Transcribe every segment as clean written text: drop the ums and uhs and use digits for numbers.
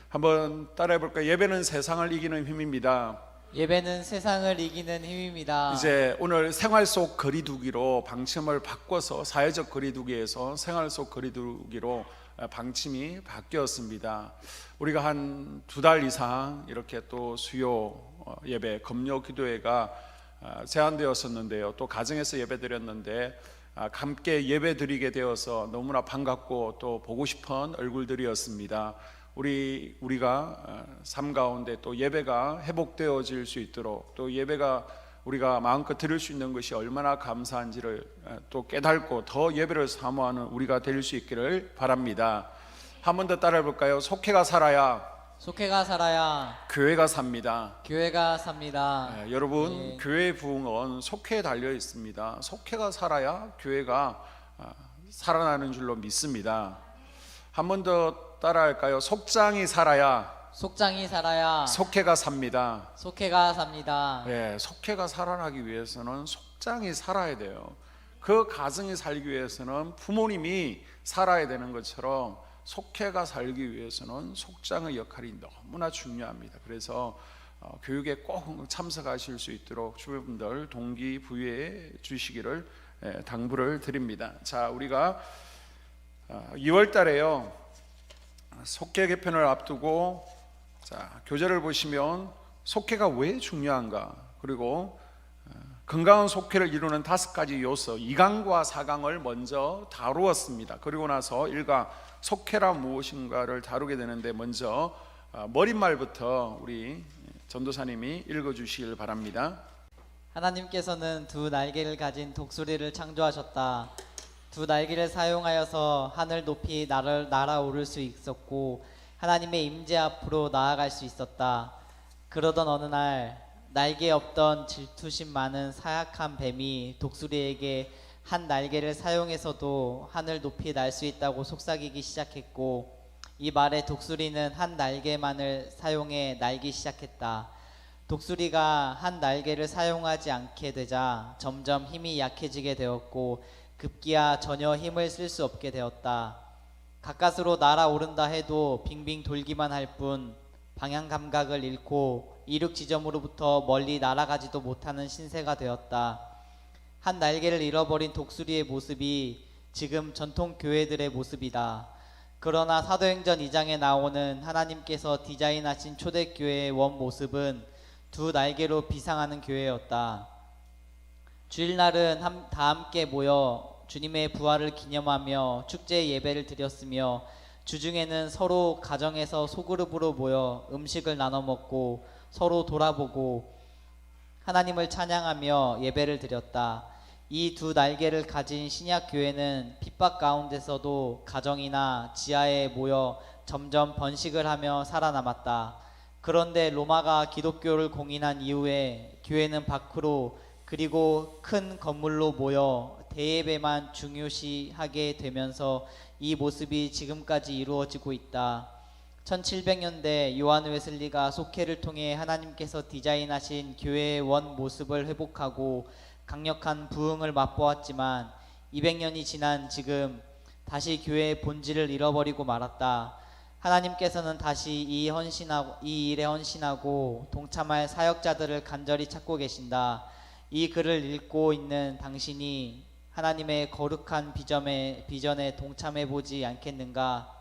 한번 따라해 볼까요? 예배는 세상을 이기는 힘입니다. 예배는 세상을 이기는 힘입니다. 이제 오늘 생활 속 거리두기로 방침을 바꿔서 사회적 거리두기에서 생활 속 거리두기로 방침이 바뀌었습니다. 우리가 한 2달 이상 이렇게 또 수요 예배, 금요 기도회가 제한되었었는데요. 또 가정에서 예배 드렸는데 함께 예배 드리게 되어서 너무나 반갑고 또 보고 싶은 얼굴들이었습니다. 우리가 삶 가운데 또 예배가 회복되어질 수 있도록, 또 예배가 우리가 마음껏 드릴 수 있는 것이 얼마나 감사한지를 또 깨닫고 더 예배를 사모하는 우리가 될 수 있기를 바랍니다. 한 번 더 따라해 볼까요? 속회가 살아야 속회가 살아야 교회가 삽니다. 교회가 삽니다. 여러분, 교회의 부흥은 속회에 달려 있습니다. 속회가 살아야 교회가 살아나는 줄로 믿습니다. 한 번 더 따라할까요? 속장이 살아야 속장이 살아야 속회가 삽니다. 속회가 삽니다. 네, 속회가 살아나기 위해서는 속장이 살아야 돼요. 그 가정이 살기 위해서는 부모님이 살아야 되는 것처럼 속회가 살기 위해서는 속장의 역할이 너무나 중요합니다. 그래서 교육에 꼭 참석하실 수 있도록 주변 분들 동기부여해 주시기를 당부를 드립니다. 자, 우리가 2월 달에요, 속회 개편을 앞두고 교재를 보시면 속회가 왜 중요한가, 그리고 건강한 속회를 이루는 5가지 요소 2강과 4강을 먼저 다루었습니다. 그리고 나서 1강 속회란 무엇인가를 다루게 되는데, 먼저 머릿말부터 우리 전도사님이 읽어주시길 바랍니다. 하나님께서는 두 날개를 가진 독수리를 창조하셨다. 두 날개를 사용하여서 하늘 높이 날아오를 수 있었고 하나님의 임재 앞으로 나아갈 수 있었다. 그러던 어느 날 날개 없던 질투심 많은 사약한 뱀이 독수리에게 한 날개를 사용해서도 하늘 높이 날 수 있다고 속삭이기 시작했고, 이 말에 독수리는 한 날개만을 사용해 날기 시작했다. 독수리가 한 날개를 사용하지 않게 되자 점점 힘이 약해지게 되었고 급기야 전혀 힘을 쓸 수 없게 되었다. 가까스로 날아오른다 해도 빙빙 돌기만 할 뿐 방향 감각을 잃고 이륙 지점으로부터 멀리 날아가지도 못하는 신세가 되었다. 한 날개를 잃어버린 독수리의 모습이 지금 전통 교회들의 모습이다. 그러나 사도행전 2장에 나오는 하나님께서 디자인하신 초대교회의 원 모습은 두 날개로 비상하는 교회였다. 주일날은 다 함께 모여 주님의 부활을 기념하며 축제 예배를 드렸으며, 주중에는 서로 가정에서 소그룹으로 모여 음식을 나눠 먹고 서로 돌아보고 하나님을 찬양하며 예배를 드렸다. 이 두 날개를 가진 신약 교회는 핍박 가운데서도 가정이나 지하에 모여 점점 번식을 하며 살아남았다. 그런데 로마가 기독교를 공인한 이후에 교회는 밖으로 그리고 큰 건물로 모여 대예배만 중요시하게 되면서 이 모습이 지금까지 이루어지고 있다. 1700년대 요한 웨슬리가 속회를 통해 하나님께서 디자인하신 교회의 원 모습을 회복하고 강력한 부흥을 맛보았지만 200년이 지난 지금 다시 교회의 본질을 잃어버리고 말았다. 하나님께서는 다시 이 일에 헌신하고 동참할 사역자들을 간절히 찾고 계신다. 이 글을 읽고 있는 당신이 하나님의 거룩한 비전에 동참해보지 않겠는가?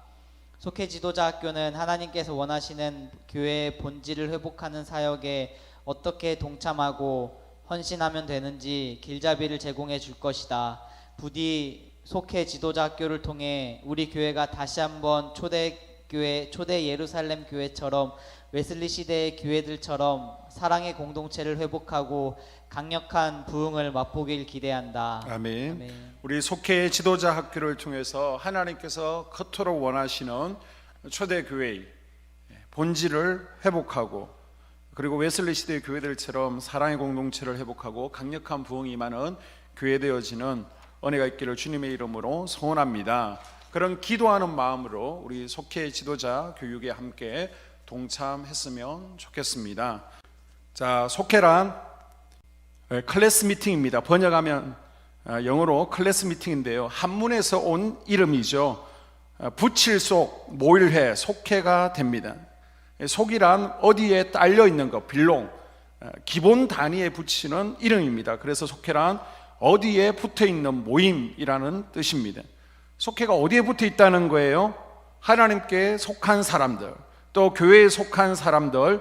속회 지도자 학교는 하나님께서 원하시는 교회의 본질을 회복하는 사역에 어떻게 동참하고 헌신하면 되는지 길잡이를 제공해 줄 것이다. 부디 속회 지도자 학교를 통해 우리 교회가 다시 한번 초대 예루살렘 교회처럼 웨슬리 시대의 교회들처럼 사랑의 공동체를 회복하고 강력한 부흥을 맛보길 기대한다. 아멘. 아멘. 우리 속회 지도자 학교를 통해서 하나님께서 그토록 원하시는 초대교회의 본질을 회복하고, 그리고 웨슬리 시대의 교회들처럼 사랑의 공동체를 회복하고 강력한 부흥이 임하는 교회 되어지는 은혜가 있기를 주님의 이름으로 소원합니다. 그런 기도하는 마음으로 우리 속회 지도자 교육에 함께 동참했으면 좋겠습니다. 자, 속회란 클래스 미팅입니다. 번역하면 영어로 클래스 미팅인데요, 한문에서 온 이름이죠. 붙일 속 모일회 속회가 됩니다. 속이란 어디에 딸려 있는 것, 빌롱, 기본 단위에 붙이는 이름입니다. 그래서 속회란 어디에 붙어 있는 모임이라는 뜻입니다. 속회가 어디에 붙어 있다는 거예요? 하나님께 속한 사람들, 또 교회에 속한 사람들의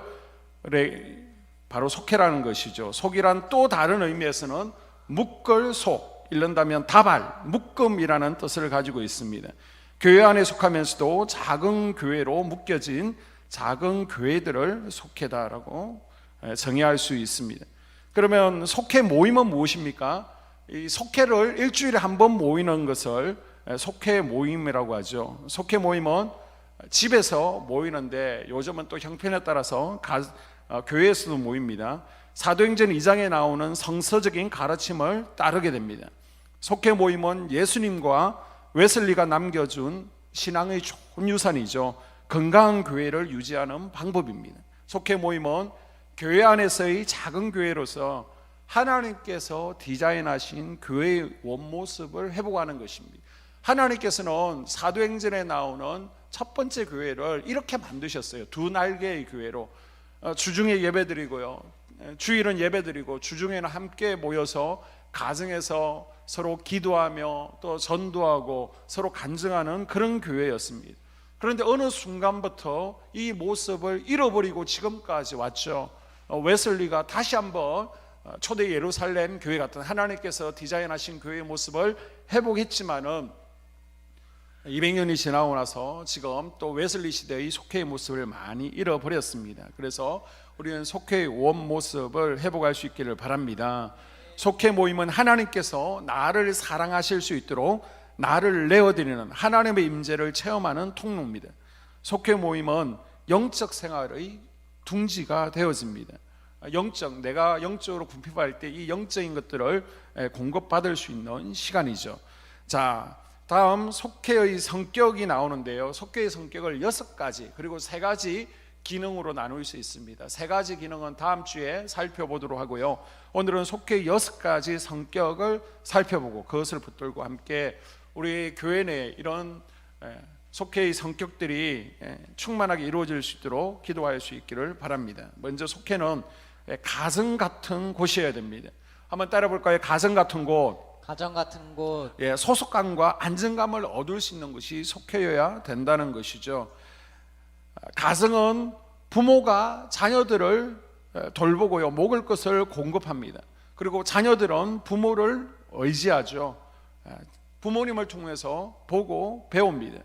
바로 속회라는 것이죠. 속이란 또 다른 의미에서는 묶을 속, 이른다면 다발, 묶음이라는 뜻을 가지고 있습니다. 교회 안에 속하면서도 작은 교회로 묶여진 작은 교회들을 속회다라고 정의할 수 있습니다. 그러면 속회 모임은 무엇입니까? 이 속회를 일주일에 한 번 모이는 것을 속회 모임이라고 하죠. 속회 모임은 집에서 모이는데 요즘은 또 형편에 따라서 교회에서도 모입니다. 사도행전 2장에 나오는 성서적인 가르침을 따르게 됩니다. 속회 모임은 예수님과 웨슬리가 남겨준 신앙의 좋은 유산이죠. 건강한 교회를 유지하는 방법입니다. 속회 모임은 교회 안에서의 작은 교회로서 하나님께서 디자인하신 교회의 원모습을 회복하는 것입니다. 하나님께서는 사도행전에 나오는 첫 번째 교회를 이렇게 만드셨어요. 두 날개의 교회로. 주중에 예배드리고요, 주일은 예배드리고 주중에는 함께 모여서 가정에서 서로 기도하며 또 전도하고 서로 간증하는 그런 교회였습니다. 그런데 어느 순간부터 이 모습을 잃어버리고 지금까지 왔죠. 웨슬리가 다시 한번 초대 예루살렘 교회 같은 하나님께서 디자인하신 교회의 모습을 회복했지만은 200년이 지나고 나서 지금 또 웨슬리 시대의 속회의 모습을 많이 잃어버렸습니다. 그래서 우리는 속회의 원 모습을 회복할 수 있기를 바랍니다. 속회 모임은 하나님께서 나를 사랑하실 수 있도록 나를 내어드리는 하나님의 임재를 체험하는 통로입니다. 속회 모임은 영적 생활의 둥지가 되어집니다. 내가 영적으로 궁핍할 때 이 영적인 것들을 공급받을 수 있는 시간이죠. 자, 다음 속회의 성격이 나오는데요. 속회의 성격을 6가지 그리고 3가지 기능으로 나눌 수 있습니다. 3가지 기능은 다음 주에 살펴보도록 하고요. 오늘은 속회의 6가지 성격을 살펴보고 그것을 붙들고 함께 우리 교회 내에 이런 속회의 성격들이 충만하게 이루어질 수 있도록 기도할 수 있기를 바랍니다. 먼저 속회는 가정 같은 곳이어야 됩니다. 한번 따라 볼까요? 가정 같은 곳. 가정 같은 곳. 소속감과 안정감을 얻을 수 있는 것이 속회여야 된다는 것이죠. 가정은 부모가 자녀들을 돌보고요, 먹을 것을 공급합니다. 그리고 자녀들은 부모를 의지하죠. 부모님을 통해서 보고 배웁니다.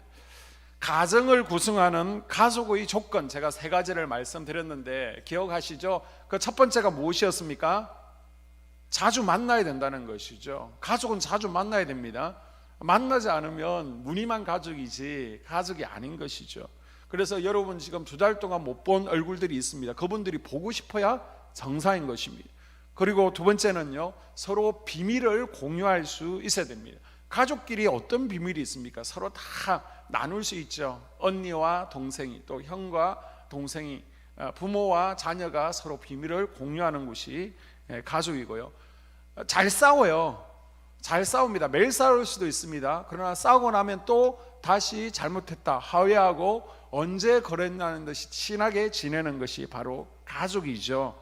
가정을 구성하는 가족의 조건, 제가 3가지를 말씀드렸는데 기억하시죠? 그 첫 번째가 무엇이었습니까? 자주 만나야 된다는 것이죠. 가족은 자주 만나야 됩니다. 만나지 않으면 무늬만 가족이지 가족이 아닌 것이죠. 그래서 여러분 지금 2달 동안 못 본 얼굴들이 있습니다. 그분들이 보고 싶어야 정상인 것입니다. 그리고 두 번째는요, 서로 비밀을 공유할 수 있어야 됩니다. 가족끼리 어떤 비밀이 있습니까? 서로 다 나눌 수 있죠. 언니와 동생이, 또 형과 동생이, 부모와 자녀가 서로 비밀을 공유하는 것이 가족이고요. 잘 싸워요. 잘 싸웁니다. 매일 싸울 수도 있습니다. 그러나 싸우고 나면 또 다시 잘못했다 화해하고 언제 그랬냐는 듯이 친하게 지내는 것이 바로 가족이죠.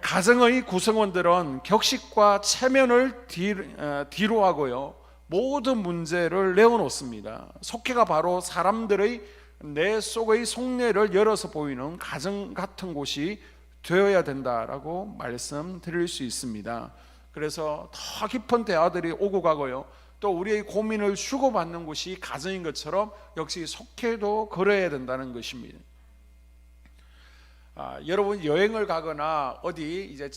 가정의 구성원들은 격식과 체면을 뒤로 하고요, 모든 문제를 내어놓습니다. 속회가 바로 사람들의 내 속의 속내를 열어서 보이는 가정 같은 곳이 되어야 된다라고 말씀드릴 수 있습니다. 그래서 더 깊은 대화들이 오고 가고요, 또 우리의 고민을 주고받는 곳이 가정인 것처럼 역시 속회도 그래야 된다는 것입니다. 여러분 여행을 가거나 어디 이제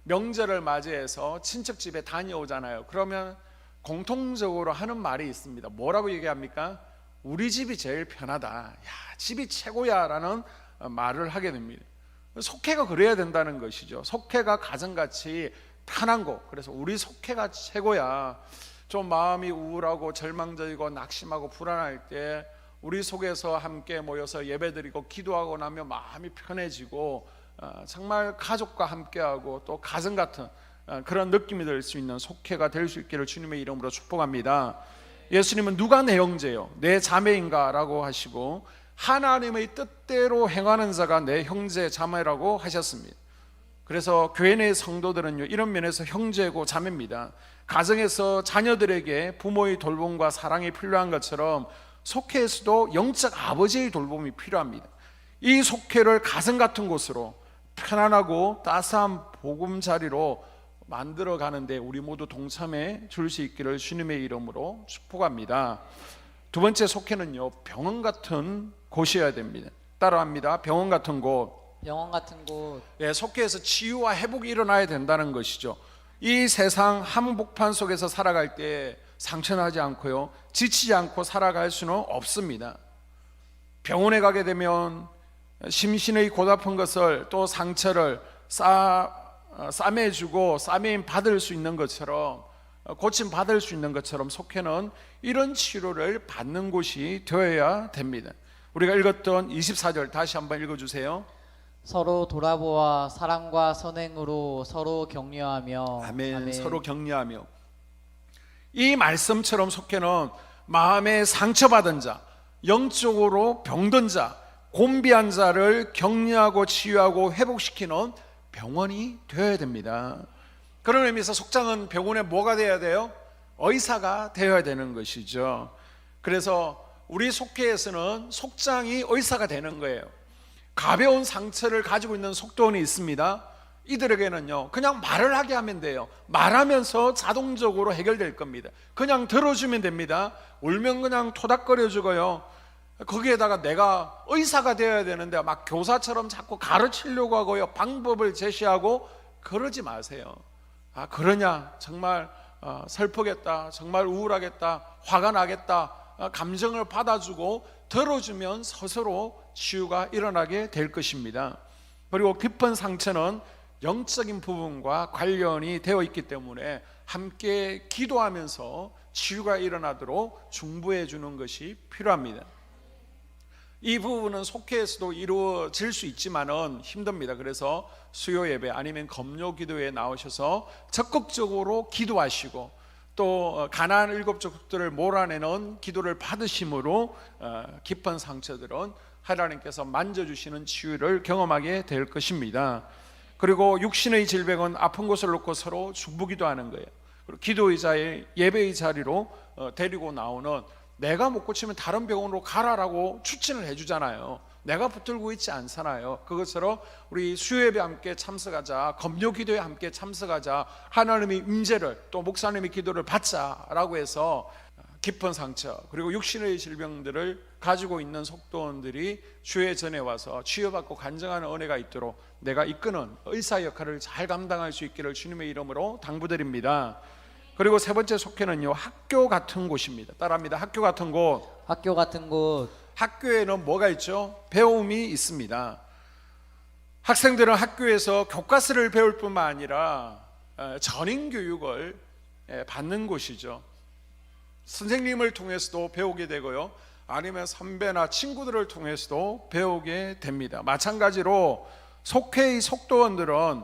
명절을 맞이해서 친척 집에 다녀오잖아요. 그러면 공통적으로 하는 말이 있습니다. 뭐라고 얘기합니까? 우리 집이 제일 편하다. 야, 집이 최고야 라는 말을 하게 됩니다. 속회가 그래야 된다는 것이죠. 속회가 가정같이 편한 곳. 그래서 우리 속회가 최고야. 좀 마음이 우울하고 절망적이고 낙심하고 불안할 때 우리 속에서 함께 모여서 예배드리고 기도하고 나면 마음이 편해지고 정말 가족과 함께하고 또 가정 같은 그런 느낌이 들 수 있는 속회가 될 수 있기를 주님의 이름으로 축복합니다. 예수님은 누가 내 형제요 내 자매인가 라고 하시고 하나님의 뜻대로 행하는 자가 내 형제 자매라고 하셨습니다. 그래서 교회 내 성도들은요, 이런 면에서 형제고 자매입니다. 가정에서 자녀들에게 부모의 돌봄과 사랑이 필요한 것처럼 속회에서도 영적 아버지의 돌봄이 필요합니다. 이 속회를 가정 같은 곳으로 편안하고 따스한 보금자리로 만들어 가는데 우리 모두 동참해 줄 수 있기를 주님의 이름으로 축복합니다. 두 번째, 속회는요, 병원 같은 곳이어야 됩니다. 따라합니다. 병원 같은 곳. 병원 같은 곳. 예, 속회에서 치유와 회복이 일어나야 된다는 것이죠. 이 세상 한복판 속에서 살아갈 때 상처나지 않고요, 지치지 않고 살아갈 수는 없습니다. 병원에 가게 되면 심신의 고달픈 것을, 또 상처를 싸매주고 싸매임 받을 수 있는 것처럼, 고침 받을 수 있는 것처럼 속회는 이런 치료를 받는 곳이 되어야 됩니다. 우리가 읽었던 24절 다시 한번 읽어주세요. 서로 돌아보아 사랑과 선행으로 서로 격려하며. 아멘. 아멘. 서로 격려하며. 이 말씀처럼 속회는 마음에 상처받은 자, 영적으로 병든 자, 곤비한 자를 격려하고 치유하고 회복시키는 병원이 되어야 됩니다. 그런 의미에서 속장은 병원에 뭐가 되어야 돼요? 의사가 되어야 되는 것이죠. 그래서 우리 속회에서는 속장이 의사가 되는 거예요. 가벼운 상처를 가지고 있는 속도원이 있습니다. 이들에게는요, 그냥 말을 하게 하면 돼요. 말하면서 자동적으로 해결될 겁니다. 그냥 들어주면 됩니다. 울면 그냥 토닥거려 주고요. 거기에다가 내가 의사가 되어야 되는데 막 교사처럼 자꾸 가르치려고 하고요, 방법을 제시하고 그러지 마세요. 아, 그러냐, 정말 슬프겠다, 정말 우울하겠다, 화가 나겠다, 감정을 받아주고 들어주면 스스로 치유가 일어나게 될 것입니다. 그리고 깊은 상처는 영적인 부분과 관련이 되어 있기 때문에 함께 기도하면서 치유가 일어나도록 중보해 주는 것이 필요합니다. 이 부분은 속회에서도 이루어질 수 있지만은 힘듭니다. 그래서 수요 예배 아니면 검요 기도에 나오셔서 적극적으로 기도하시고, 또 가나안 7족들을 몰아내는 기도를 받으심으로 깊은 상처들은 하나님께서 만져주시는 치유를 경험하게 될 것입니다. 그리고 육신의 질병은 아픈 곳을 놓고 서로 중보기도하는 거예요. 그리고 기도의 자리, 예배의 자리로 데리고 나오는, 내가 못 고치면 다른 병원으로 가라라고 추천을 해주잖아요. 내가 붙들고 있지 않잖아요. 그것처럼 우리 수요예배 함께 참석하자, 검요기도에 함께 참석하자, 하나님의 임재를, 또 목사님의 기도를 받자라고 해서 깊은 상처 그리고 육신의 질병들을 가지고 있는 속도원들이 주의 전에 와서 치유받고 간증하는 은혜가 있도록 내가 이끄는 의사 역할을 잘 감당할 수 있기를 주님의 이름으로 당부드립니다. 그리고 세 번째 속회는요, 학교 같은 곳입니다. 따라합니다. 학교 같은 곳. 학교 같은 곳. 학교에는 뭐가 있죠? 배움이 있습니다. 학생들은 학교에서 교과서를 배울 뿐만 아니라 전인 교육을 받는 곳이죠. 선생님을 통해서도 배우게 되고요, 아니면 선배나 친구들을 통해서도 배우게 됩니다. 마찬가지로 속회의 속도원들은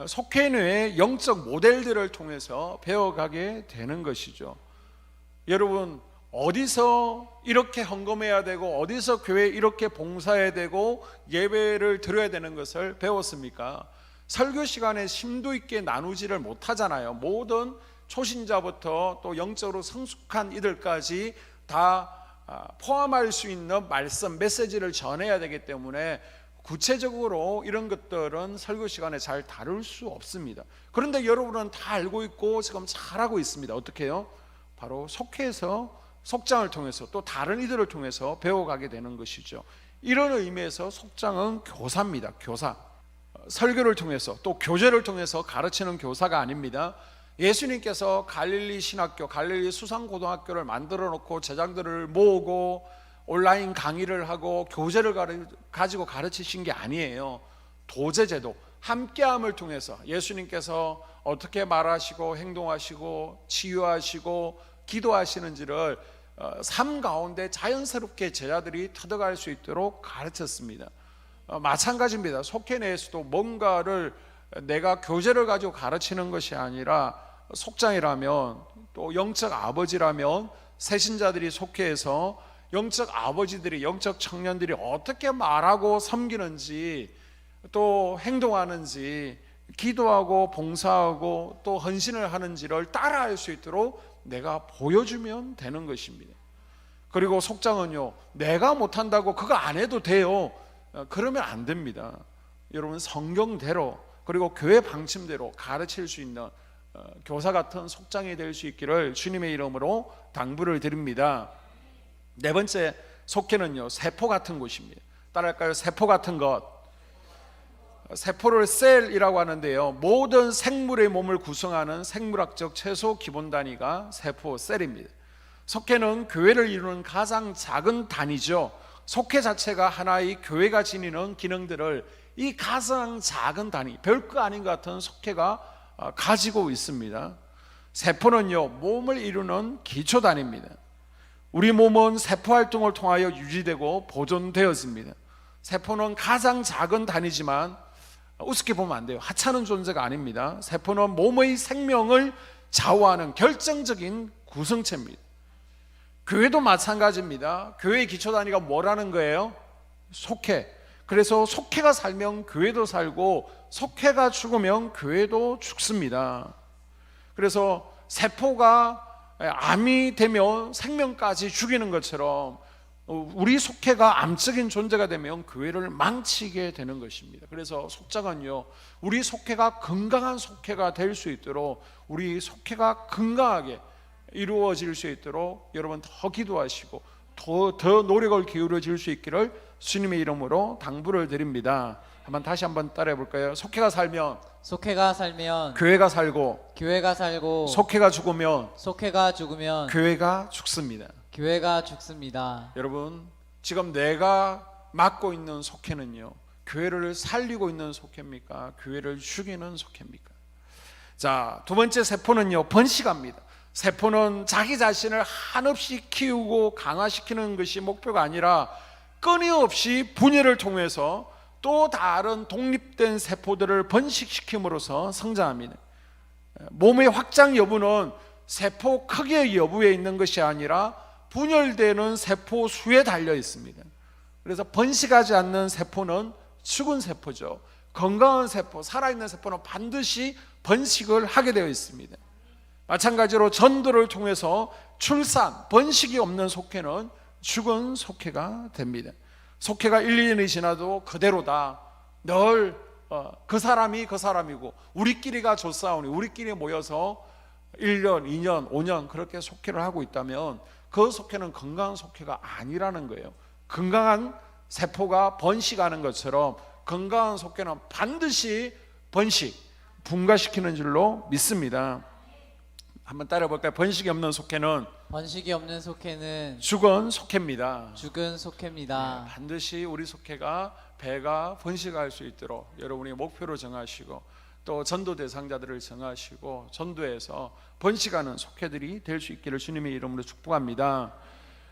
속회 내의 영적 모델들을 통해서 배워가게 되는 것이죠. 여러분, 어디서 이렇게 헌금해야 되고 어디서 교회에 이렇게 봉사해야 되고 예배를 드려야 되는 것을 배웠습니까? 설교 시간에 심도 있게 나누지를 못하잖아요. 모든 초신자부터 또 영적으로 성숙한 이들까지 다 포함할 수 있는 말씀, 메시지를 전해야 되기 때문에 구체적으로 이런 것들은 설교 시간에 잘 다룰 수 없습니다. 그런데 여러분은 다 알고 있고 지금 잘하고 있습니다. 어떻게 해요? 바로 속회에서 속장을 통해서 또 다른 이들을 통해서 배워가게 되는 것이죠. 이런 의미에서 속장은 교사입니다. 교사. 설교를 통해서 또 교제를 통해서 가르치는 교사가 아닙니다. 예수님께서 갈릴리 신학교, 갈릴리 수상고등학교를 만들어 놓고 제자들을 모으고 온라인 강의를 하고 교제를 가지고 가르치신 게 아니에요. 도제제도, 함께함을 통해서 예수님께서 어떻게 말하시고 행동하시고 치유하시고 기도하시는지를 삶 가운데 자연스럽게 제자들이 터득할 수 있도록 가르쳤습니다. 마찬가지입니다. 속회 내에서도 뭔가를 내가 교제를 가지고 가르치는 것이 아니라 속장이라면 또 영적 아버지라면 새신자들이 속회에서 영적 아버지들이, 영적 청년들이 어떻게 말하고 섬기는지, 또 행동하는지, 기도하고 봉사하고 또 헌신을 하는지를 따라할 수 있도록 내가 보여주면 되는 것입니다. 그리고 속장은요, 내가 못한다고 그거 안 해도 돼요, 그러면 안 됩니다. 여러분, 성경대로 그리고 교회 방침대로 가르칠 수 있는 교사 같은 속장이 될 수 있기를 주님의 이름으로 당부를 드립니다. 네 번째, 속회는요, 세포 같은 곳입니다. 따라할까요? 세포 같은 것. 세포를 셀이라고 하는데요, 모든 생물의 몸을 구성하는 생물학적 최소 기본 단위가 세포, 셀입니다. 속회는 교회를 이루는 가장 작은 단위죠. 속회 자체가 하나의 교회가 지니는 기능들을 이 가장 작은 단위, 별거 아닌 것 같은 속회가 가지고 있습니다. 세포는요, 몸을 이루는 기초 단위입니다. 우리 몸은 세포 활동을 통하여 유지되고 보존되었습니다. 세포는 가장 작은 단위지만 우습게 보면 안 돼요. 하찮은 존재가 아닙니다. 세포는 몸의 생명을 좌우하는 결정적인 구성체입니다. 교회도 마찬가지입니다. 교회의 기초 단위가 뭐라는 거예요? 속회. 그래서 속회가 살면 교회도 살고, 속회가 죽으면 교회도 죽습니다. 그래서 세포가 암이 되면 생명까지 죽이는 것처럼 우리 속회가 암적인 존재가 되면 교회를 망치게 되는 것입니다. 그래서 속장은요, 우리 속회가 건강한 속회가 될 수 있도록, 우리 속회가 건강하게 이루어질 수 있도록 여러분 더 기도하시고 더 노력을 기울여질 수 있기를 주님의 이름으로 당부를 드립니다. 다시 한번 따라해 볼까요? 속회가 살면 교회가 살고, 속회가 죽으면 교회가 죽습니다. 여러분, 지금 내가 맡고 있는 속회는요, 교회를 살리고 있는 속회입니까? 교회를 죽이는 속회입니까? 자, 두 번째, 세포는요, 번식합니다. 세포는 자기 자신을 한없이 키우고 강화시키는 것이 목표가 아니라 끊임없이 분열을 통해서 또 다른 독립된 세포들을 번식시킴으로써 성장합니다. 몸의 확장 여부는 세포 크기의 여부에 있는 것이 아니라 분열되는 세포 수에 달려 있습니다. 그래서 번식하지 않는 세포는 죽은 세포죠. 건강한 세포, 살아있는 세포는 반드시 번식을 하게 되어 있습니다. 마찬가지로 전도를 통해서 출산, 번식이 없는 속회는 죽은 속회가 됩니다. 속회가 1, 2년이 지나도 그대로다. 늘 그 사람이 그 사람이고 우리끼리가 좋사오니 우리끼리 모여서 1년, 2년, 5년 그렇게 속회를 하고 있다면 그 속회는 건강한 속회가 아니라는 거예요. 건강한 세포가 번식하는 것처럼 건강한 속회는 반드시 분가시키는 줄로 믿습니다. 한번 따라해 볼까요? 번식이 없는 속회는 죽은 속회입니다. 반드시 우리 속회가 배가 번식할 수 있도록 여러분이 목표로 정하시고 또 전도 대상자들을 정하시고 전도해서 번식하는 속회들이 될 수 있기를 주님의 이름으로 축복합니다.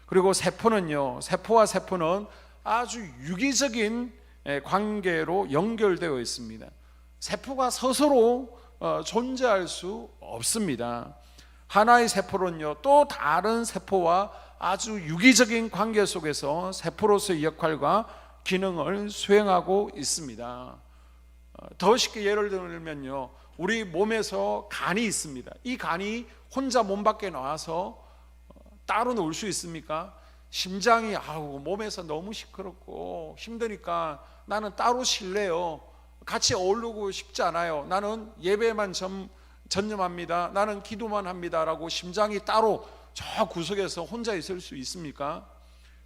그리고 세포는요, 세포와 세포는 아주 유기적인 관계로 연결되어 있습니다. 세포가 스스로 존재할 수 없습니다. 하나의 세포는요, 또 다른 세포와 아주 유기적인 관계 속에서 세포로서의 역할과 기능을 수행하고 있습니다. 더 쉽게 예를 들면요, 우리 몸에서 간이 있습니다. 이 간이 혼자 몸 밖에 나와서 따로 놀 수 있습니까? 심장이 몸에서 너무 시끄럽고 힘드니까 나는 따로 쉴래요. 같이 어울리고 싶지 않아요. 나는 예배만 전념합니다. 나는 기도만 합니다. 라고 심장이 따로 저 구석에서 혼자 있을 수 있습니까?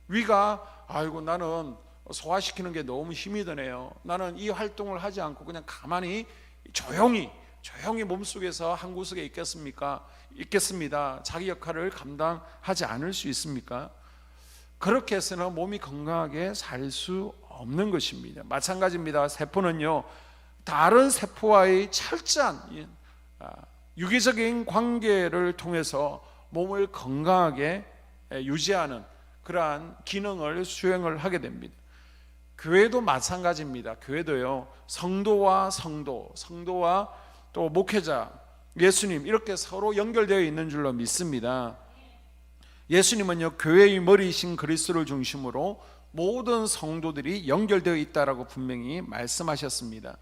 위가 나는 소화시키는 게 너무 힘이 드네요. 나는 이 활동을 하지 않고 그냥 가만히 조용히 몸속에서 한 구석에 있겠습니다. 자기 역할을 감당하지 않을 수 있습니까? 그렇게 해서는 몸이 건강하게 살 수 없는 것입니다. 마찬가지입니다. 세포는요, 다른 세포와의 철저한 유기적인 관계를 통해서 몸을 건강하게 유지하는 그러한 기능을 수행을 하게 됩니다. 교회도 마찬가지입니다. 교회도요, 성도와 또 목회자, 예수님 이렇게 서로 연결되어 있는 줄로 믿습니다. 예수님은요, 교회의 머리이신 그리스도를 중심으로 모든 성도들이 연결되어 있다라고 분명히 말씀하셨습니다.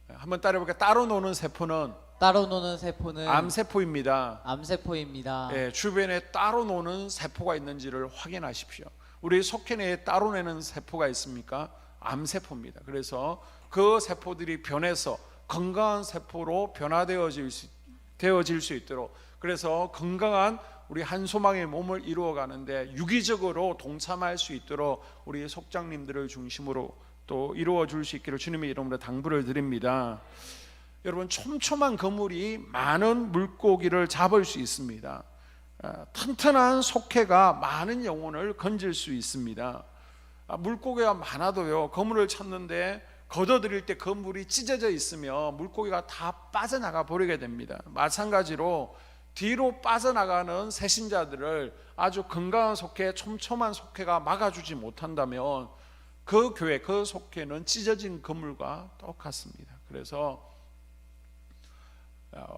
한번 따라해볼까요? 따로 노는 세포는 따로 노는 세포는 암세포입니다. 암세포입니다. 주변에 따로 노는 세포가 있는지를 확인하십시오. 우리 속해내에 따로 내는 세포가 있습니까? 암세포입니다. 그래서 그 세포들이 변해서 건강한 세포로 변화되어질 수 있도록, 그래서 건강한 우리 한 소망의 몸을 이루어가는데 유기적으로 동참할 수 있도록 우리 속장님들을 중심으로 또 이루어 줄 수 있기를 주님의 이름으로 당부를 드립니다. 여러분, 촘촘한 그물이 많은 물고기를 잡을 수 있습니다. 튼튼한 속해가 많은 영혼을 건질 수 있습니다. 물고기가 많아도요, 그물을 쳤는데 걷어들일 때 그물이 찢어져 있으면 물고기가 다 빠져나가 버리게 됩니다. 마찬가지로 뒤로 빠져나가는 새신자들을 아주 건강한 속해, 촘촘한 속해가 막아주지 못한다면 그 교회, 그 속해는 찢어진 그물과 똑같습니다. 그래서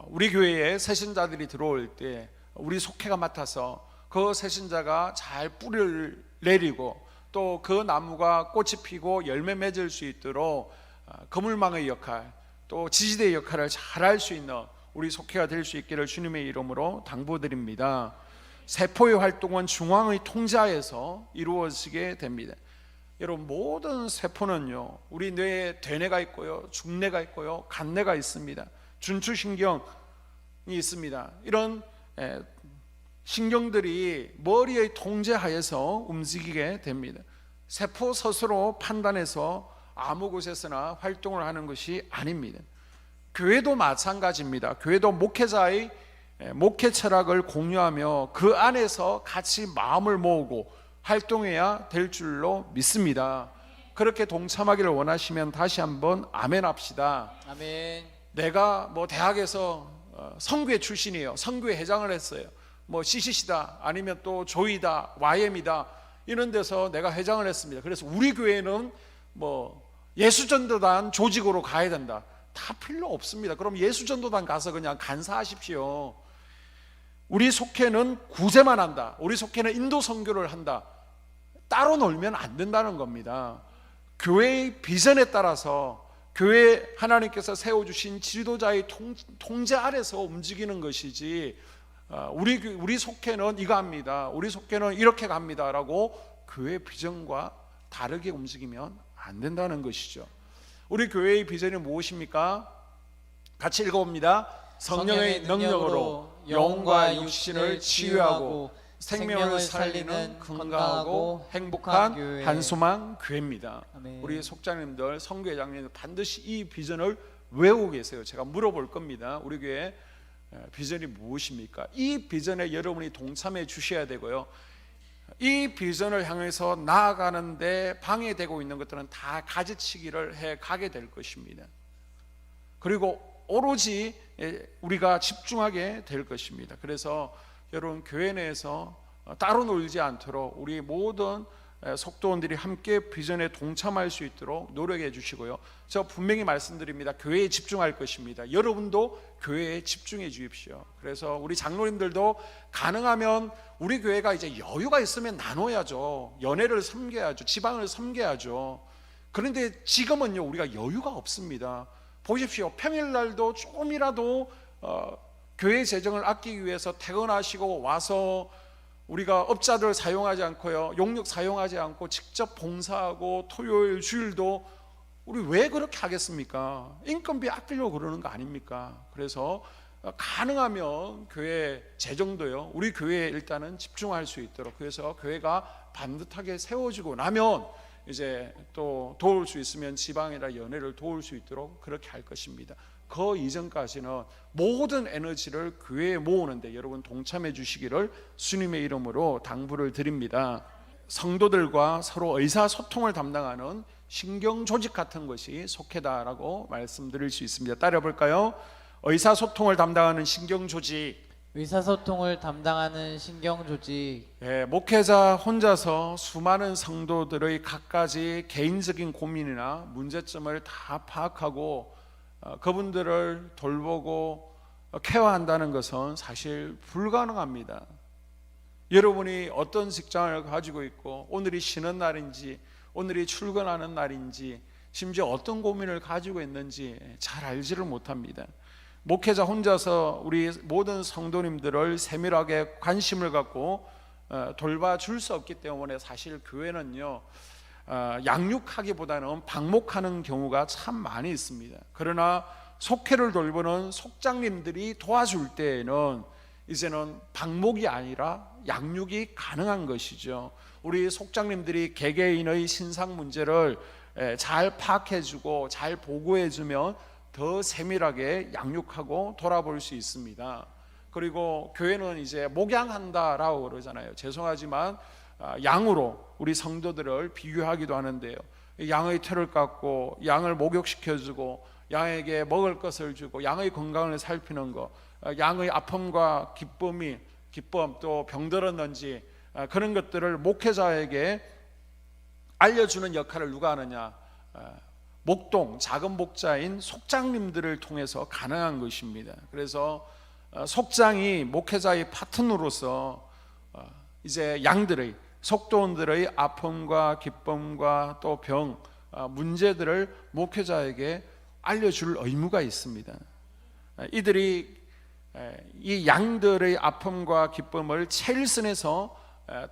우리 교회에 새신자들이 들어올 때 우리 속해가 맡아서 그 새신자가 잘 뿌리를 내리고 또 그 나무가 꽃이 피고 열매 맺을 수 있도록 그물망의 역할, 또 지지대의 역할을 잘 할 수 있는 우리 속해가 될 수 있기를 주님의 이름으로 당부드립니다. 세포의 활동은 중앙의 통제하에서 이루어지게 됩니다. 여러분, 모든 세포는요, 우리 뇌에 대뇌가 있고요, 중뇌가 있고요, 간뇌가 있습니다. 중추신경이 있습니다. 이런 신경들이 머리의 통제하에서 움직이게 됩니다. 세포 스스로 판단해서 아무 곳에서나 활동을 하는 것이 아닙니다. 교회도 마찬가지입니다. 교회도 목회자의 목회 철학을 공유하며 그 안에서 같이 마음을 모으고 활동해야 될 줄로 믿습니다. 그렇게 동참하기를 원하시면 다시 한번 아멘 합시다. 아멘. 내가 대학에서 성교회 출신이에요. 성교회 회장을 했어요. CCC다, 아니면 또 조이다, YM이다, 이런 데서 내가 회장을 했습니다. 그래서 우리 교회는 예수전도단 조직으로 가야 된다. 다 필요 없습니다. 그럼 예수전도단 가서 그냥 간사하십시오. 우리 속회는 구제만 한다. 우리 속회는 인도 선교를 한다. 따로 놀면 안 된다는 겁니다. 교회의 비전에 따라서 교회 하나님께서 세워주신 지도자의 통제 아래서 움직이는 것이지, 우리 속회는 이거 합니다, 우리 속회는 이렇게 갑니다 라고 교회 비전과 다르게 움직이면 안 된다는 것이죠. 우리 교회의 비전이 무엇입니까? 같이 읽어봅니다. 성령의 능력으로 영과 육신을 치유하고 생명을 살리는 건강하고 행복한 교회. 한소망 교회입니다. 아멘. 우리 속장님들, 성교회장님들 반드시 이 비전을 외우고 계세요. 제가 물어볼 겁니다. 우리 교회 비전이 무엇입니까? 이 비전에 여러분이 동참해 주셔야 되고요, 이 비전을 향해서 나아가는데 방해되고 있는 것들은 다 가지치기를 해 가게 될 것입니다. 그리고 오로지 우리가 집중하게 될 것입니다. 그래서 여러분, 교회 내에서 따로 놀지 않도록 우리 모든 속도원들이 함께 비전에 동참할 수 있도록 노력해 주시고요, 저 분명히 말씀드립니다. 교회에 집중할 것입니다. 여러분도 교회에 집중해 주십시오. 그래서 우리 장로님들도 가능하면 우리 교회가 이제 여유가 있으면 나눠야죠. 연회를 섬겨야죠. 지방을 섬겨야죠. 그런데 지금은요, 우리가 여유가 없습니다. 보십시오. 평일날도 조금이라도 교회 재정을 아끼기 위해서 퇴근하시고 와서 우리가 업자들 사용하지 않고요, 용역 사용하지 않고 직접 봉사하고 토요일 주일도 우리 왜 그렇게 하겠습니까? 인건비 아끼려고 그러는 거 아닙니까? 그래서 가능하면 교회 재정도요, 우리 교회에 일단은 집중할 수 있도록, 그래서 교회가 반듯하게 세워지고 나면 이제 또 도울 수 있으면 지방이나 연회를 도울 수 있도록 그렇게 할 것입니다. 그 이전까지는 모든 에너지를 교회에 모으는데 여러분 동참해 주시기를 주님의 이름으로 당부를 드립니다. 성도들과 서로 의사소통을 담당하는 신경조직 같은 것이 속해다라고 말씀드릴 수 있습니다. 따라해 볼까요? 의사소통을 담당하는 신경조직. 의사소통을 담당하는 신경조직. 목회자 혼자서 수많은 성도들의 각가지 개인적인 고민이나 문제점을 다 파악하고 그분들을 돌보고 케어한다는 것은 사실 불가능합니다. 여러분이 어떤 직장을 가지고 있고 오늘이 쉬는 날인지 오늘이 출근하는 날인지 심지어 어떤 고민을 가지고 있는지 잘 알지를 못합니다. 목회자 혼자서 우리 모든 성도님들을 세밀하게 관심을 갖고 돌봐줄 수 없기 때문에 사실 교회는요 양육하기보다는 방목하는 경우가 참 많이 있습니다. 그러나 속회를 돌보는 속장님들이 도와줄 때에는 이제는 방목이 아니라 양육이 가능한 것이죠. 우리 속장님들이 개개인의 신상 문제를 잘 파악해주고 잘 보고해주면 더 세밀하게 양육하고 돌아볼 수 있습니다. 그리고 교회는 이제 목양한다라고 그러잖아요. 죄송하지만 양으로 우리 성도들을 비교하기도 하는데요. 양의 털을 깎고 양을 목욕시켜주고 양에게 먹을 것을 주고 양의 건강을 살피는 것, 양의 아픔과 기쁨 또 병들었는지 그런 것들을 목회자에게 알려주는 역할을 누가 하느냐? 목동 작은 목자인 속장님들을 통해서 가능한 것입니다. 그래서 속장이 목회자의 파트너로서 이제 양들의 속도원들의 아픔과 기쁨과 또 병 문제들을 목회자에게 알려줄 의무가 있습니다. 이들이 이 양들의 아픔과 기쁨을 체일선에서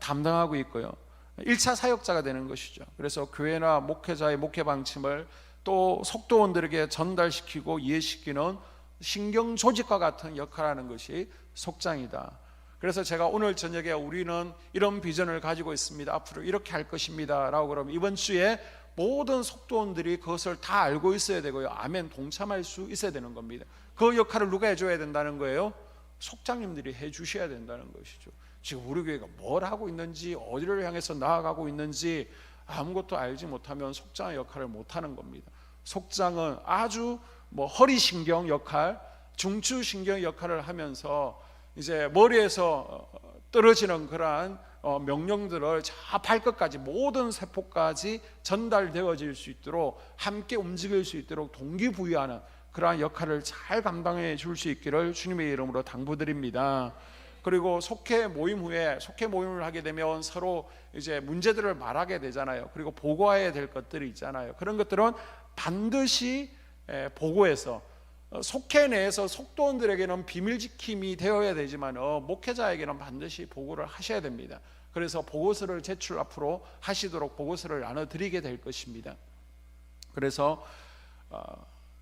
담당하고 있고요. 1차 사역자가 되는 것이죠. 그래서 교회나 목회자의 목회 방침을 또 속도원들에게 전달시키고 이해시키는 신경조직과 같은 역할을 하는 것이 속장이다. 그래서 제가 오늘 저녁에 우리는 이런 비전을 가지고 있습니다, 앞으로 이렇게 할 것입니다 라고 그러면 이번 주에 모든 속도원들이 그것을 다 알고 있어야 되고요, 아멘 동참할 수 있어야 되는 겁니다. 그 역할을 누가 해줘야 된다는 거예요? 속장님들이 해주셔야 된다는 것이죠. 지금 우리 교회가 뭘 하고 있는지 어디를 향해서 나아가고 있는지 아무것도 알지 못하면 속장의 역할을 못하는 겁니다. 속장은 아주 허리신경 역할, 중추신경 역할을 하면서 이제 머리에서 떨어지는 그러한 명령들을 저 발끝까지 모든 세포까지 전달되어질 수 있도록 함께 움직일 수 있도록 동기부여하는 그러한 역할을 잘 감당해 줄 수 있기를 주님의 이름으로 당부드립니다. 그리고 속회 모임 후에 속회 모임을 하게 되면 서로 이제 문제들을 말하게 되잖아요. 그리고 보고해야 될 것들이 있잖아요. 그런 것들은 반드시 보고해서 속회 내에서 속도원들에게는 비밀 지킴이 되어야 되지만 목회자에게는 반드시 보고를 하셔야 됩니다. 그래서 보고서를 제출 앞으로 하시도록 보고서를 나눠드리게 될 것입니다. 그래서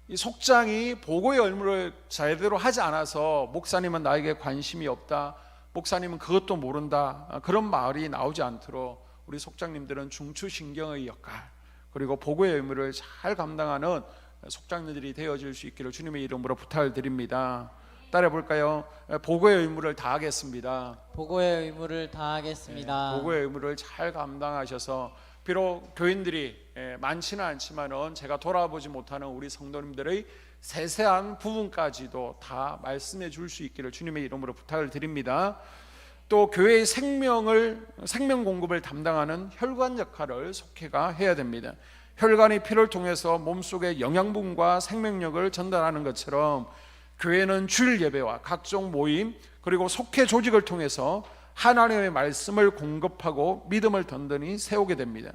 이 속장이 보고의 의무를 제대로 하지 않아서 목사님은 나에게 관심이 없다, 목사님은 그것도 모른다, 그런 말이 나오지 않도록 우리 속장님들은 중추신경의 역할 그리고 보고의 의무를 잘 감당하는 속장님들이 되어질 수 있기를 주님의 이름으로 부탁을 드립니다. 따라 볼까요? 보고의 의무를 다하겠습니다. 보고의 의무를 다하겠습니다. 보고의 의무를 잘 감당하셔서 비록 교인들이 많지는 않지만은 제가 돌아보지 못하는 우리 성도님들의 세세한 부분까지도 다 말씀해 줄 수 있기를 주님의 이름으로 부탁을 드립니다. 또 교회의 생명 공급을 담당하는 혈관 역할을 속회가 해야 됩니다. 혈관이 피를 통해서 몸속에 영양분과 생명력을 전달하는 것처럼 교회는 주일 예배와 각종 모임 그리고 속회 조직을 통해서 하나님의 말씀을 공급하고 믿음을 든든히 세우게 됩니다.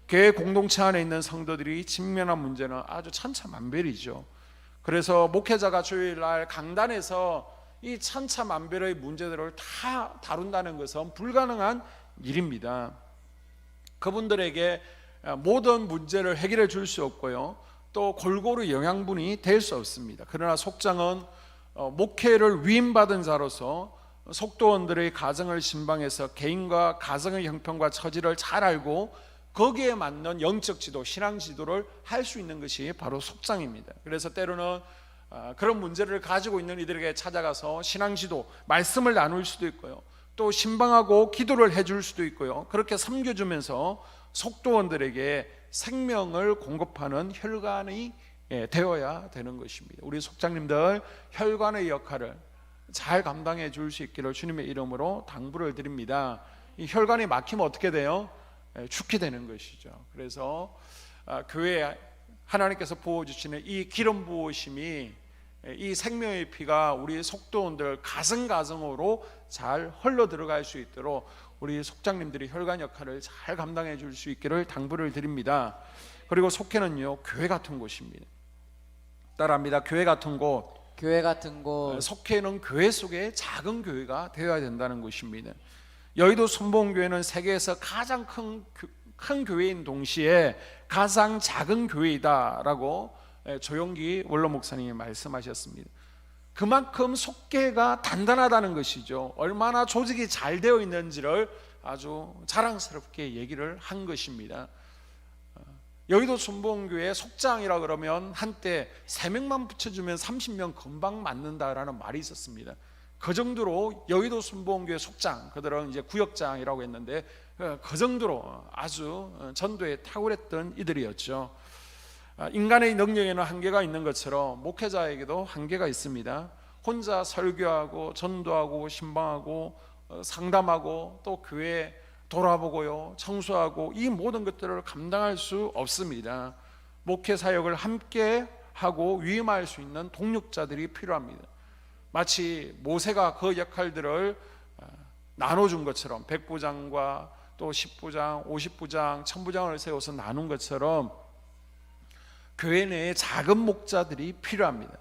교회 공동체 안에 있는 성도들이 직면한 문제는 아주 천차만별이죠. 그래서 목회자가 주일날 강단에서 이 천차만별의 문제들을 다 다룬다는 것은 불가능한 일입니다. 그분들에게 모든 문제를 해결해 줄 수 없고요, 또 골고루 영양분이 될 수 없습니다. 그러나 속장은 목회를 위임받은 자로서 속도원들의 가정을 신방해서 개인과 가정의 형편과 처지를 잘 알고 거기에 맞는 영적 지도, 신앙 지도를 할 수 있는 것이 바로 속장입니다. 그래서 때로는 그런 문제를 가지고 있는 이들에게 찾아가서 신앙 지도, 말씀을 나눌 수도 있고요, 또 신방하고 기도를 해줄 수도 있고요, 그렇게 섬겨주면서 속도원들에게 생명을 공급하는 혈관이 되어야 되는 것입니다. 우리 속장님들 혈관의 역할을 잘 감당해 줄 수 있기를 주님의 이름으로 당부를 드립니다. 이 혈관이 막히면 어떻게 돼요? 죽게 되는 것이죠. 그래서 교회에 하나님께서 부어주시는 이 기름 부으심이 이 생명의 피가 우리 속도원들 가정가정으로 잘 흘러 들어갈 수 있도록 우리 속장님들이 혈관 역할을 잘 감당해 줄 수 있기를 당부를 드립니다. 그리고 속회는요, 교회 같은 곳입니다. 따라합니다. 교회 같은 곳. 교회 같은 곳. 속회는 교회 속에 작은 교회가 되어야 된다는 것입니다. 여의도 순복음교회는 세계에서 가장 큰 교회인 동시에 가장 작은 교회이다라고 조용기 원로 목사님이 말씀하셨습니다. 그만큼 속계가 단단하다는 것이죠. 얼마나 조직이 잘 되어 있는지를 아주 자랑스럽게 얘기를 한 것입니다. 여의도 순복음교회 속장이라 그러면 한때 3명만 붙여주면 30명 금방 맞는다라는 말이 있었습니다. 그 정도로 여의도 순복음교회 속장, 그들은 이제 구역장이라고 했는데 그 정도로 아주 전도에 탁월했던 이들이었죠. 인간의 능력에는 한계가 있는 것처럼 목회자에게도 한계가 있습니다. 혼자 설교하고 전도하고 신방하고 상담하고 또 교회 돌아보고요, 청소하고 이 모든 것들을 감당할 수 없습니다. 목회 사역을 함께 하고 위임할 수 있는 동력자들이 필요합니다. 마치 모세가 그 역할들을 나눠준 것처럼 100부장과 또 10부장, 50부장, 1000부장을 세워서 나눈 것처럼 교회 내에 작은 목자들이 필요합니다.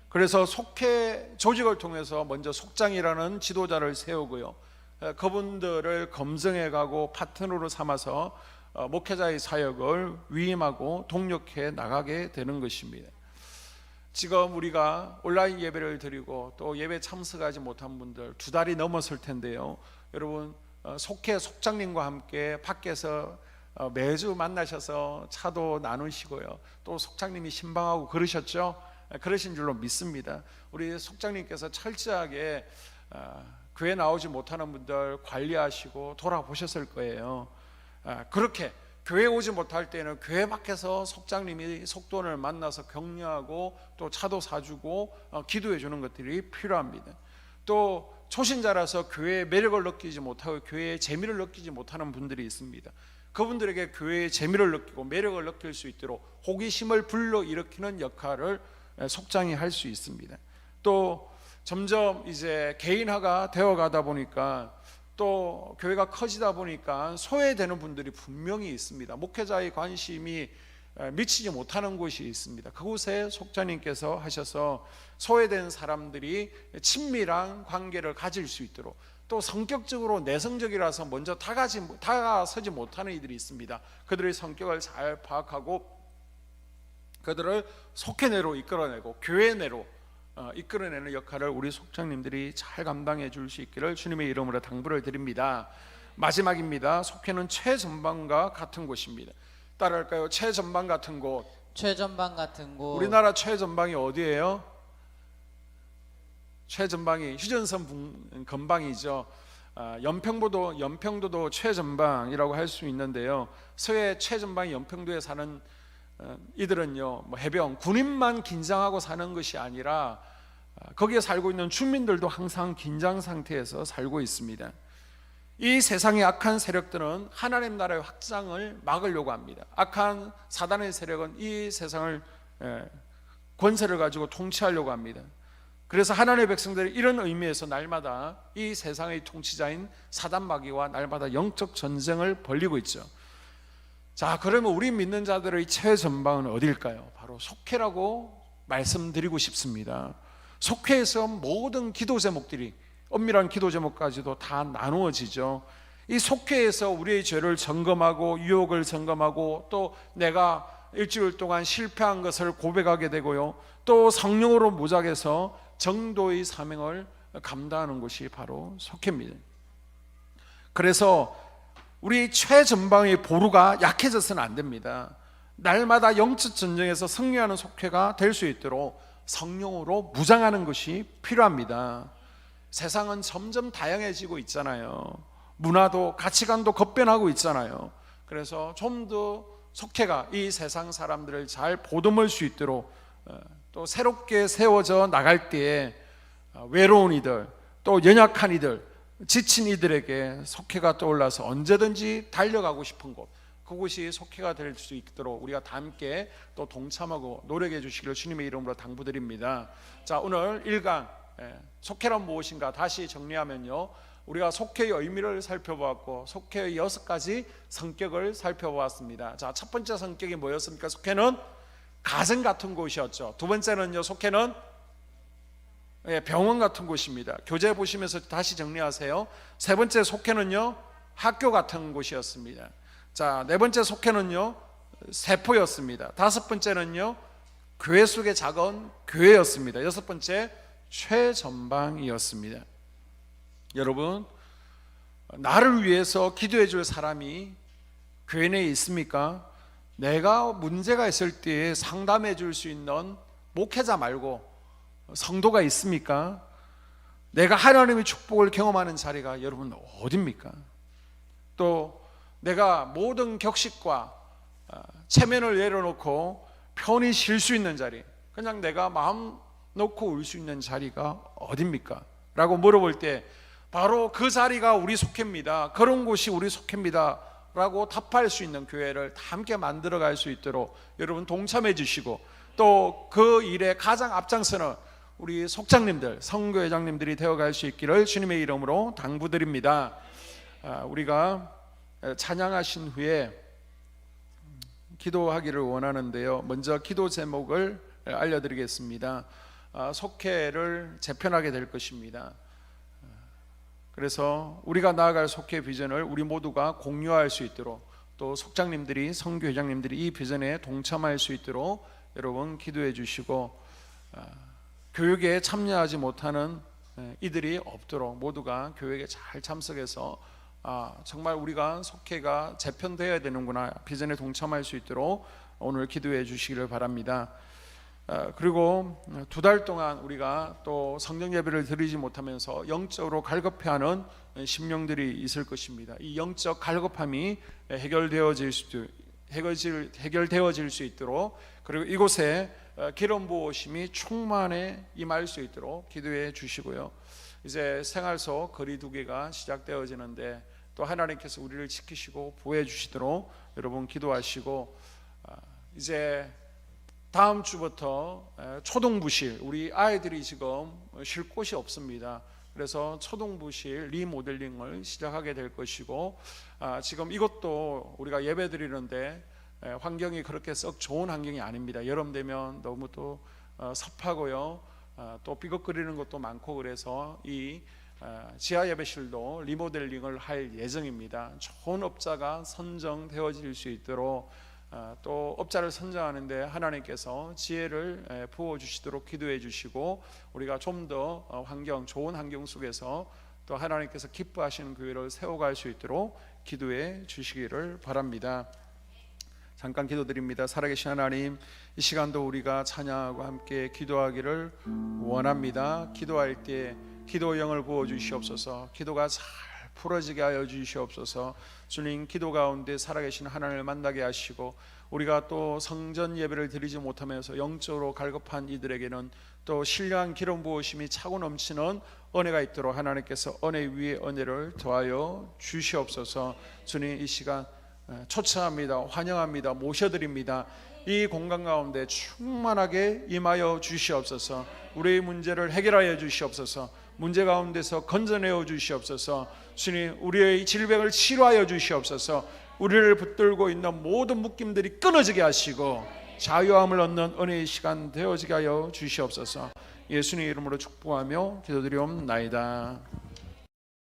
그래서 속회 조직을 통해서 먼저 속장이라는 지도자를 세우고요, 그분들을 검증해 가고 파트너로 삼아서 목회자의 사역을 위임하고 동력해 나가게 되는 것입니다. 지금 우리가 온라인 예배를 드리고 또 예배 참석하지 못한 분들 2달이 넘었을 텐데요, 여러분 속회 속장님과 함께 밖에서 매주 만나셔서 차도 나누시고요, 또 속장님이 신방하고 그러셨죠? 그러신 줄로 믿습니다. 우리 속장님께서 철저하게 교회 나오지 못하는 분들 관리하시고 돌아보셨을 거예요. 그렇게 교회 오지 못할 때는 교회 밖에서 속장님이 속도원을 만나서 격려하고 또 차도 사주고 기도해 주는 것들이 필요합니다. 또 초신자라서 교회의 매력을 느끼지 못하고 교회의 재미를 느끼지 못하는 분들이 있습니다. 그분들에게 교회의 재미를 느끼고 매력을 느낄 수 있도록 호기심을 불러일으키는 역할을 속장이 할 수 있습니다. 또 점점 이제 개인화가 되어 가다 보니까 또 교회가 커지다 보니까 소외되는 분들이 분명히 있습니다. 목회자의 관심이 미치지 못하는 곳이 있습니다. 그곳에 속장님께서 하셔서 소외된 사람들이 친밀한 관계를 가질 수 있도록, 또 성격적으로 내성적이라서 먼저 다가서지 못하는 이들이 있습니다. 그들의 성격을 잘 파악하고 그들을 속회 내로 이끌어내고 교회 내로 이끌어내는 역할을 우리 속장님들이 잘 감당해 줄 수 있기를 주님의 이름으로 당부를 드립니다. 마지막입니다. 속회는 최전방과 같은 곳입니다. 따라할까요? 최전방 같은 곳. 최전방 같은 곳. 우리나라 최전방이 어디예요? 최전방이 휴전선 근방이죠. 연평도도 최전방이라고 할 수 있는데요, 서해 최전방이 연평도에 사는 이들은요, 해병 군인만 긴장하고 사는 것이 아니라 거기에 살고 있는 주민들도 항상 긴장 상태에서 살고 있습니다. 이 세상의 악한 세력들은 하나님 나라의 확장을 막으려고 합니다. 악한 사단의 세력은 이 세상을 권세를 가지고 통치하려고 합니다. 그래서 하나님의 백성들이 이런 의미에서 날마다 이 세상의 통치자인 사단 마귀와 날마다 영적 전쟁을 벌이고 있죠. 자, 그러면 우리 믿는 자들의 최전방은 어딜까요? 바로 속회라고 말씀드리고 싶습니다. 속회에서 모든 기도 제목들이, 엄밀한 기도 제목까지도 다 나누어지죠. 이 속회에서 우리의 죄를 점검하고 유혹을 점검하고 또 내가 일주일 동안 실패한 것을 고백하게 되고요, 또 성령으로 무작해서 정도의 사명을 감당하는 것이 바로 속회입니다. 그래서 우리 최전방의 보루가 약해져서는 안 됩니다. 날마다 영적 전쟁에서 승리하는 속회가 될 수 있도록 성령으로 무장하는 것이 필요합니다. 세상은 점점 다양해지고 있잖아요. 문화도 가치관도 급변하고 있잖아요. 그래서 좀 더 속회가 이 세상 사람들을 잘 보듬을 수 있도록 또 새롭게 세워져 나갈 때에 외로운 이들, 또 연약한 이들, 지친 이들에게 속회가 떠올라서 언제든지 달려가고 싶은 곳, 그곳이 속회가 될 수 있도록 우리가 다 함께 또 동참하고 노력해 주시기를 주님의 이름으로 당부드립니다. 자, 오늘 1강 속회란 무엇인가 다시 정리하면요, 우리가 속회의 의미를 살펴보았고 속회의 6가지 성격을 살펴보았습니다. 자, 첫 번째 성격이 뭐였습니까? 속회는 가정 같은 곳이었죠. 두 번째는요, 속회는 병원 같은 곳입니다. 교재 보시면서 다시 정리하세요. 세 번째 속회는요, 학교 같은 곳이었습니다. 자, 네 번째 속회는요, 세포였습니다. 다섯 번째는요, 교회 속의 작은 교회였습니다. 여섯 번째, 최전방이었습니다. 여러분, 나를 위해서 기도해 줄 사람이 교회 내에 있습니까? 내가 문제가 있을 때 상담해 줄 수 있는 목회자 말고 성도가 있습니까? 내가 하나님의 축복을 경험하는 자리가 여러분 어디입니까? 또 내가 모든 격식과 체면을 내려놓고 편히 쉴 수 있는 자리, 그냥 내가 마음 놓고 올 수 있는 자리가 어디입니까? 라고 물어볼 때 바로 그 자리가 우리 속회입니다. 그런 곳이 우리 속회입니다 라고 답할 수 있는 교회를 다 함께 만들어 갈 수 있도록 여러분 동참해 주시고, 또 그 일에 가장 앞장서는 우리 속장님들, 선교회장님들이 되어갈 수 있기를 주님의 이름으로 당부드립니다. 우리가 찬양하신 후에 기도하기를 원하는데요, 먼저 기도 제목을 알려드리겠습니다. 속회를 재편하게 될 것입니다. 그래서 우리가 나아갈 속회 비전을 우리 모두가 공유할 수 있도록, 또 속장님들이, 선교회장님들이 이 비전에 동참할 수 있도록 여러분 기도해 주시고, 교육에 참여하지 못하는 이들이 없도록 모두가 교육에 잘 참석해서 정말 우리가 속회가 재편되어야 되는구나, 비전에 동참할 수 있도록 오늘 기도해 주시기를 바랍니다. 그리고 2달 동안 우리가 또 성경 예배를 드리지 못하면서 영적으로 갈급해하는 심령들이 있을 것입니다. 이 영적 갈급함이 해결되어질 수 있도록, 그리고 이곳에 기름 부으심이 충만해 임할 수 있도록 기도해 주시고요. 이제 생활소 거리두기가 시작되어지는데 또 하나님께서 우리를 지키시고 보호해 주시도록 여러분 기도하시고, 이제 다음 주부터 초등부실, 우리 아이들이 지금 쉴 곳이 없습니다. 그래서 초등부실 리모델링을 시작하게 될 것이고, 지금 이것도 우리가 예배 드리는데 환경이 그렇게 썩 좋은 환경이 아닙니다. 여름 되면 너무 또 습하고요, 또 삐걱거리는 것도 많고, 그래서 이 지하 예배실도 리모델링을 할 예정입니다. 좋은 업자가 선정되어질 수 있도록, 또 업자를 선정하는데 하나님께서 지혜를 부어주시도록 기도해 주시고, 우리가 좀 더 좋은 환경 속에서 또 하나님께서 기뻐하시는 교회를 세워갈 수 있도록 기도해 주시기를 바랍니다. 잠깐 기도드립니다. 살아계신 하나님, 이 시간도 우리가 찬양하고 함께 기도하기를 원합니다. 기도할 때 기도의 영을 부어주시옵소서. 기도가 잘 풀어지게 하여 주시옵소서. 주님, 기도 가운데 살아계신 하나님을 만나게 하시고, 우리가 또 성전 예배를 드리지 못하면서 영적으로 갈급한 이들에게는 또 신령한 기름 부으심이 차고 넘치는 은혜가 있도록 하나님께서 은혜 위에 은혜를 더하여 주시옵소서. 주님, 이 시간 초청합니다. 환영합니다. 모셔드립니다. 이 공간 가운데 충만하게 임하여 주시옵소서. 우리의 문제를 해결하여 주시옵소서. 문제 가운데서 건져내어 주시옵소서. 주님, 우리의 질병을 치료하여 주시옵소서. 우리를 붙들고 있는 모든 묶임들이 끊어지게 하시고 자유함을 얻는 은혜의 시간 되어지게 하여 주시옵소서. 예수님 이름으로 축복하며 기도드리옵나이다.